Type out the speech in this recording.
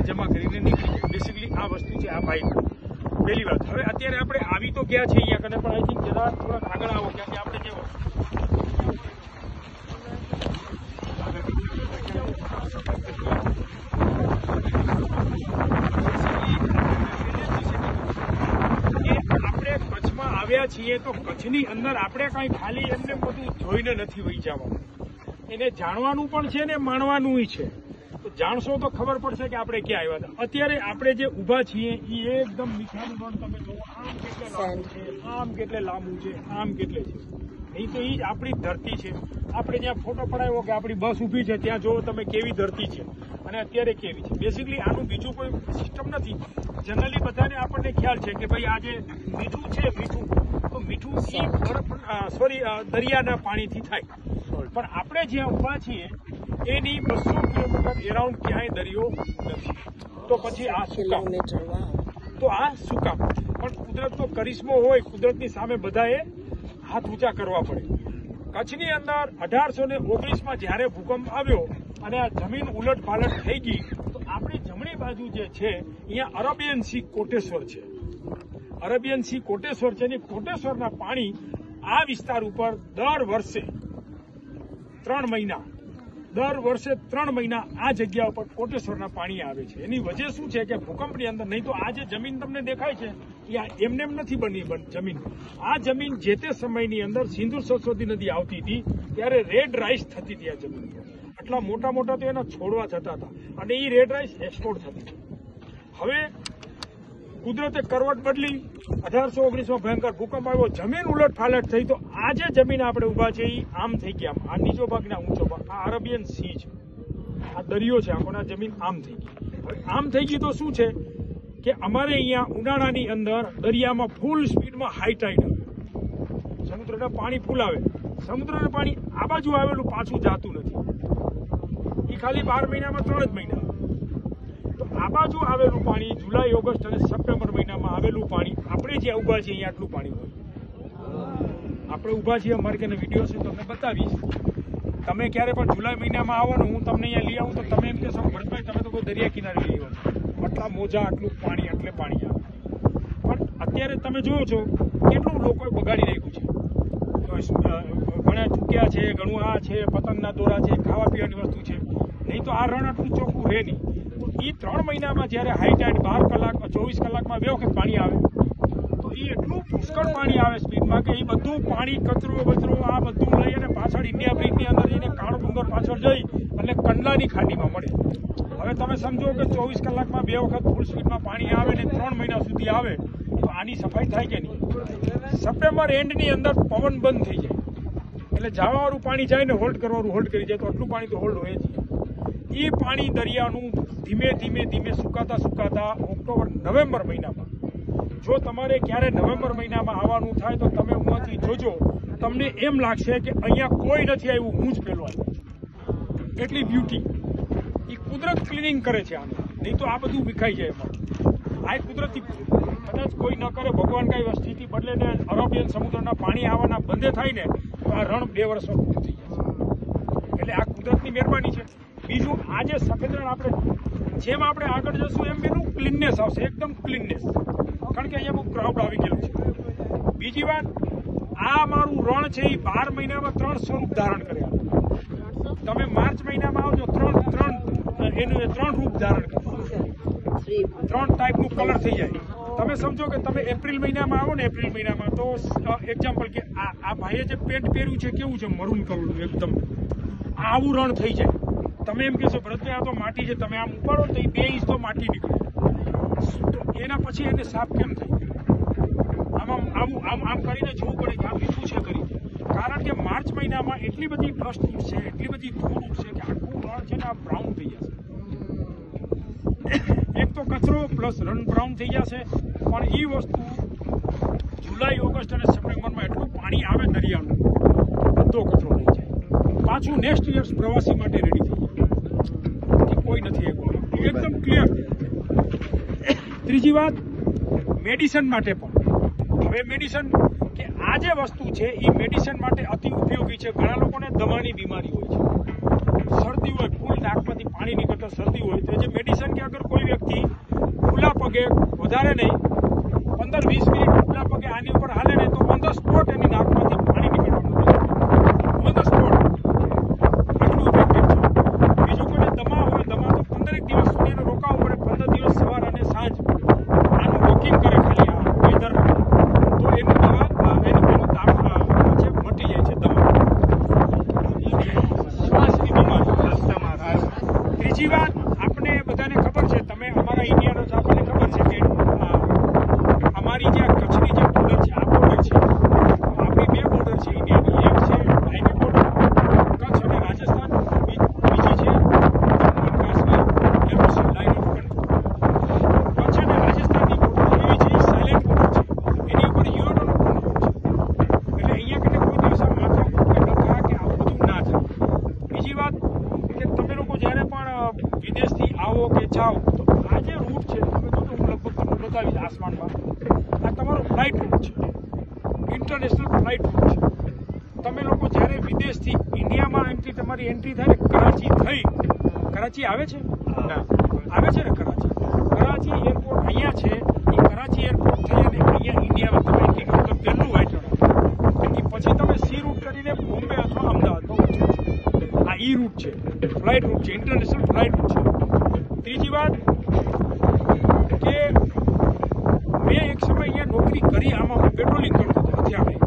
જમા કરીને નીકળી જાય. બેસિકલી આ વસ્તુ છે આ ભાઈ. પહેલી વાત. હવે અત્યારે આપણે આવી તો ગયા છે અહીંયા કને, પણ આઈ થિંક જરા થોડાક આગળ આવો, કેમ કે આપણે જેવો આવ્યા છીએ તો કચ્છની અંદર આપણે કઈ ખાલી એમને બધું જોઈને નથી વહી જવાનું. એને જાણવાનું પણ છે ને માણવાનું છે. તો જાણશો તો ખબર પડશે કે આપણે ક્યાં આવ્યા હતા. અત્યારે આપણે જે ઊભા છીએ એ એકદમ મીઠાનું રણ તમે જુઓ, આમ કેટલે લાંબુ છે, આમ કેટલે છે. નહીં તો એ જ આપણી ધરતી છે. આપણે જ્યાં ફોટો પડાવ્યો કે આપણી બસ ઊભી છે ત્યાં જુઓ તમે કેવી ધરતી છે અને અત્યારે કેવી છે. બેસિકલી આનું બીજું કોઈ સિસ્ટમ નથી. જનરલી બધાને આપણને ખ્યાલ છે કે ભાઈ આ જે મીઠું છે, તો મીઠું દરિયાના પાણીથી થાય. પણ આપણે જ્યાં ઊભા છીએ એની 200 કિલોમીટર એરાઉન્ડ ક્યાંય દરિયો નથી. તો પછી આ સુકામ, તો આ સુકામ. પણ કુદરતનો કરિશ્મો હોય, કુદરતની સામે બધાએ હાથ ઊંચા કરવા પડે. કચ્છની અંદર 1819માં જ્યારે ભૂકંપ આવ્યો અને આ જમીન ઉલટ પાલટ થઈ ગઈ, તો આપણી જમણી બાજુ જે છે અહીંયા અરેબિયન સી કોટેશ્વર છે. અરેબિયન સી કોટેશ્વર છે અને કોટેશ્વરના પાણી આ વિસ્તાર ઉપર દર વર્ષે 3 મહિના આ જગ્યા ઉપર કોટેશ્વરના પાણી આવે છે. એની વજહ શું છે કે ભૂકંપની અંદર, નહીં તો આ જે જમીન તમને દેખાય છે એ એમને એમ નથી બની જમીન. આ જમીન જે તે સમયની અંદર સિંધુ સરસ્વતી નદી આવતી હતી ત્યારે રેડ રાઈસ થતી હતી. આ જમીન આટલા મોટા મોટા તો એના છોડવા થતા હતા અને એ રેડ રાઈસ એક્સપોર્ટ થતી હતી. હવે કુદરતે કરવટ બદલી, 1819માં ભયંકર ભૂકંપ આવ્યો, જમીન ઉલટ ફાલટ થઈ. તો આ જે જમીન આપણે ઊભા છે એ આમ થઈ ગયા. આ નીચો ભાગ ને ઊંચો ભાગ, આ અરેબિયન સી છે, આ દરિયો છે આખો. જમીન આમ થઈ ગઈ. હવે આમ થઈ ગઈ તો શું છે કે અમારે અહીંયા ઉનાળાની અંદર દરિયામાં ફૂલ સ્પીડમાં હાઈ ટાઈડ આવે, સમુદ્રના પાણી ફૂલ આવે. સમુદ્રના પાણી આ બાજુ આવેલું પાછું જાતું નથી. એ ખાલી 12 મહિનામાં 3 જ મહિના. તો આ બાજુ આવેલું પાણી જુલાઈ, ઓગસ્ટ અને સપ્ટેમ્બર મહિનામાં આવેલું પાણી, આપણે જ્યાં ઊભા છીએ અહીંયા આટલું પાણી હોય. આપણે ઊભા છીએ, અમારે કે વિડીયો છે તમને બતાવીશ. તમે ક્યારે પણ જુલાઈ મહિનામાં આવો ને, હું તમને અહીંયા લઈ આવું તો તમે એમ કહેશો ભરતભાઈ તમે તો કોઈ દરિયા કિનારે લઈ આવો, આટલા મોજા, આટલું પાણી, એટલે પાણી આવે. પણ અત્યારે તમે જુઓ છો કેટલું લોકોએ બગાડી રાખ્યું છે. ઘણા ચૂક્યા છે, ઘણું આ છે, પતંગના દોરા છે, ખાવા પીવાની વસ્તુ છે. નહીં તો આ રણ આટલું ચોખ્ખું રહે નહીં. એ 3 મહિનામાં જ્યારે હાઈ ટાઈડ 12 કલાક 24 કલાકમાં 2 વખત પાણી આવે, તો એ એટલું પુષ્કળ પાણી આવે સ્પીડમાં કે એ બધું પાણી, કચરો આ બધું લઈ અને પાછળ ઇન્ડિયા બ્રિજની અંદર જઈને કાળો ડુંગર પાછળ જઈ એટલે કંડલાની ખાડીમાં મળે. હવે તમે સમજો કે 24 કલાકમાં 2 વખત ફૂલ સ્પીડમાં પાણી આવે ને 3 મહિના સુધી આવે, તો આની સફાઈ થાય કે નહીં? સપ્ટેમ્બર એન્ડની અંદર પવન બંધ થઈ જાય એટલે જવાવાળું પાણી જાય ને હોલ્ડ કરવાનું હોલ્ડ કરી જાય, તો આટલું પાણી તો હોલ્ડ હોય જ. એ પાણી દરિયાનું ધીમે ધીમે સુકાતા ઓક્ટોબર, નવેમ્બર મહિનામાં, જો તમારે ક્યારે નવેમ્બર મહિનામાં આવવાનું થાય તો તમે ઉંમરથી જોજો, તમને એમ લાગશે કે અહીંયા કોઈ નથી આવ્યું, હું જ પેલો આવ્યો. એટલી બ્યુટી. એ કુદરત ક્લિનિંગ કરે છે આને, નહીં તો આ બધું વિખાઈ જાય એમાં. આ કુદરતી, કદાચ કોઈ ન કરે, ભગવાન કઈ સ્થિતિ બદલે ને અરેબિયન સમુદ્રના પાણી આવવાના બંધ થાય ને, તો આ રણ 2 વર્ષમાં પૂરું થઈ જશે. એટલે આ કુદરતની મહેરબાની છે. બીજું, આ જે સફેદ રણ, આપણે જેમ આપણે આગળ જશું એમ એનું ક્લીનનેસ આવશે, એકદમ ક્લીનનેસ. કારણ કે અહીંયા બહુ ક્રાઉડ આવી ગયેલું છે. બીજી વાત, આ મારું રણ છે એ 12 મહિનામાં 3 સ્વરૂપ ધારણ કર્યા. તમે માર્ચ મહિનામાં આવજો, 3 રૂપ ધારણ કરે, 3 ટાઈપનું કલર થઈ જાય. તમે સમજો કે તમે એપ્રિલ મહિનામાં આવો ને, એપ્રિલ મહિનામાં તો એક્ઝામ્પલ કે આ ભાઈએ જે પેન્ટ પહેર્યું છે કેવું છે, મરૂન કલરનું એકદમ, આવું રણ થઈ જાય. તમે એમ કહેશો ભરતભાઈ આ તો માટી છે, તમે આમ ઉપાડો તો એ 2 ઇંચ તો માટી નીકળે. તો એના પછી એને સાફ કેમ થાય? આમ કરીને જોવું પડે કે આ મીઠું છે કરી. કારણ કે માર્ચ મહિનામાં એટલી બધી ડસ્ટ ઉઠશે, એટલી બધી ધૂળ ઉઠશે કે આખું રણ છે ને આ બ્રાઉન થઈ જશે. એક તો કચરો પ્લસ રણ બ્રાઉન થઈ જશે. પણ એ વસ્તુ જુલાઈ, ઓગસ્ટ અને સપ્ટેમ્બરમાં એટલું પાણી આવે દરિયાનું, બધો કચરો થઈ જાય. પાછું નેક્સ્ટ યર્સ પ્રવાસી માટે રેડી થઈ જાય. કોઈ નથી એકદમ ક્લિયર. ત્રીજી વાત, મેડિસન માટે પણ. હવે મેડિસન કે આ જે વસ્તુ છે એ મેડિસન માટે અતિ ઉપયોગી છે. ઘણા લોકોને દમાની બીમારી હોય છે, શરદી હોય, ફૂલ નાકમાંથી પાણી નીકળતા શરદી હોય તો જે મેડિસિન કે અગર કોઈ વ્યક્તિ ખુલ્લા પગે વધારે નહીં 15-20 મિનિટ ખુલ્લા પગે આની ઉપર હાલે ને તો ઓન ધ સ્પોટ એની નાકમાંથી પાણી નીકળવાનું ઓન ધ સ્પોટ એટલું ઇફેક્ટિવ છે. બીજું કોઈને દમા હોય, દમા તો 15 દિવસ સુધી એને રોકાવવું પડે, 15 દિવસ સવાર અને સાંજ આનું વોકિંગ કરે ખાલી આ વેધર તો એની દવા એનું તાપ છે મટી જાય છે દમા. શ્વાસની બીમારી. ત્રીજી વાત આપણે બધાને ખબર છે, તમે અમારા ઇન્ડિયાનો છો, આપણને ખબર છે કે અમારી જે કચ્છની જે બોર્ડર છે, આ બોર્ડર છે, આપણી બે બોર્ડર છે ઇન્ડિયાની. એક છે હાઈવે બોર્ડર કચ્છ અને રાજસ્થાન, બીજી છે જમ્મુ એન્ડ કાશ્મીર એરોસન લાઇન ઓફ કંટ્રોલ. કચ્છ અને રાજસ્થાનની બોર્ડર એવી છે, સાયલેન્ટ બોર્ડર છે, એની ઉપર યુએનઓનો એટલે અહીંયા કને કોઈ દિવસ માથા કે ડખા કે આવું બધું ના થાય. બીજી વાત કે તમે લોકો જ્યારે પણ વિદેશથી આવો કે જાઓ તો આ જે રૂટ છે તમે જો હું લગભગ તમને બતાવીશ આસમાનમાં, આ તમારો ફ્લાઇટ રૂટ છે, ઇન્ટરનેશનલ ફ્લાઇટ રૂટ છે. તમે લોકો જ્યારે વિદેશથી ઇન્ડિયામાં તમારી એન્ટ્રી થાય ને કરાચી થઈ, કરાચી આવે છે આવે છે ને કરાચી એરપોર્ટ અહીંયા છે, એ કરાચી એરપોર્ટ થઈ અને અહીંયા ઇન્ડિયામાં તમે એન્ટ્રી કરો તો પહેલું વાઇટ રણ, પછી તમે સી રૂટ કરીને બોમ્બે અથવા અમદાવાદમાં ઉતરો છો. આ ઈ રૂટ છે, ફ્લાઇટ રૂટ છે, ઇન્ટરનેશનલ ફ્લાઇટ રૂટ છે. ત્રીજી વાત કે મેં એક સમય અહીંયા નોકરી કરી, આમાં પેટ્રોલિંગ કરતો હતો હથિયાર.